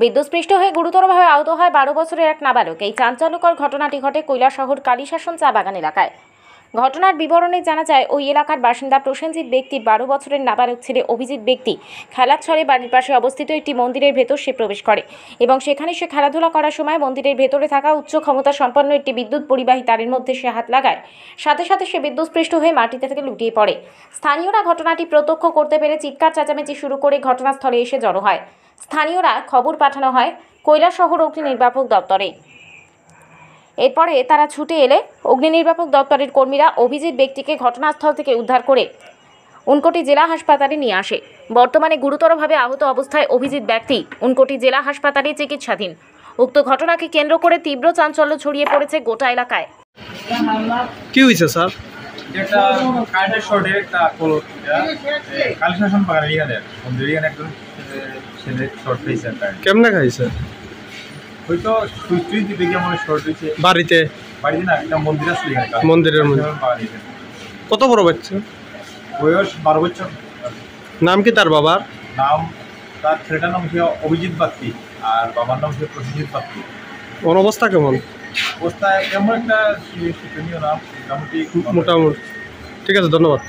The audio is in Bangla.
বিদ্যুৎস্পৃষ্ট হয়ে গুরুতরভাবে আহত হয় 12 বছরের এক নাবালক। এই চাঞ্চল্যকর ঘটনাটি ঘটে কৈলাসহর কালীশাসন চা বাগান এলাকায়। ঘটনার বিবরণে জানা যায়, ওই এলাকার বাসিন্দা প্রসেনজিৎ ব্যক্তির 12 বছরের নাবালক ছেলে অভিজিৎ ব্যক্তি খেলার ছলে বাড়ির পাশে অবস্থিত একটি মন্দিরের ভেতর সে প্রবেশ করে এবং সেখানে সে খেলাধুলা করার সময় মন্দিরের ভেতরে থাকা উচ্চ ক্ষমতা সম্পন্ন একটি বিদ্যুৎ পরিবাহী তারের মধ্যে সে হাত লাগায়। সাথে সাথে সে বিদ্যুৎস্পৃষ্ট হয়ে মাটিতে থেকে লুটিয়ে পড়ে। স্থানীয়রা ঘটনাটি প্রত্যক্ষ করতে পেরে চিৎকার চেঁচামেচি শুরু করে ঘটনাস্থলে এসে জড়ো হয়। স্থানীয়রা খবর পাঠানো হয় কৈলাসহর অগ্নি নির্বাপক দপ্তরে। এরপরে তারা ছুটে এলে অগ্নি নির্বাপক দপ্তরের কর্মীরা অভিজিৎ ব্যক্তিকে ঘটনাস্থল থেকে উদ্ধার করে উনকোটি জেলা হাসপাতালে নিয়ে আসে। বর্তমানে গুরুতরভাবে আহত অবস্থায় অভিজিৎ ব্যক্তি উনকোটি জেলা হাসপাতালে চিকিৎসাধীন। উক্ত ঘটনাকে কেন্দ্র করে তীব্র চাঞ্চল্য ছড়িয়ে পড়েছে গোটা এলাকায়। কি হয়েছে স্যার? একটা কারেন্টের শর্টে একটা কালীশাসন বাগান এখানে মন্দির এখানে একজন ছেলে শর্ট হয়েছে। কেমনে খাইছে? হয়তো সুইচ দিতে গিয়ে আমার শর্ট হয়েছে। বাড়িতে না, একটা মন্দির আছে এখানে, মন্দিরের মধ্যে। কত বড় বাচ্চা? বয়স 12 বছর। নাম কি তার বাবার? নাম তার ছেলেটার নাম হচ্ছে অভিজিৎ বাত্তি আর বাবার নাম হচ্ছে প্রসেনজিৎ বাত্তি। ওর অবস্থা কেমন? অবস্থা কেমন একটা শোচনীয় নাম, মোটামুটি। ঠিক আছে, ধন্যবাদ।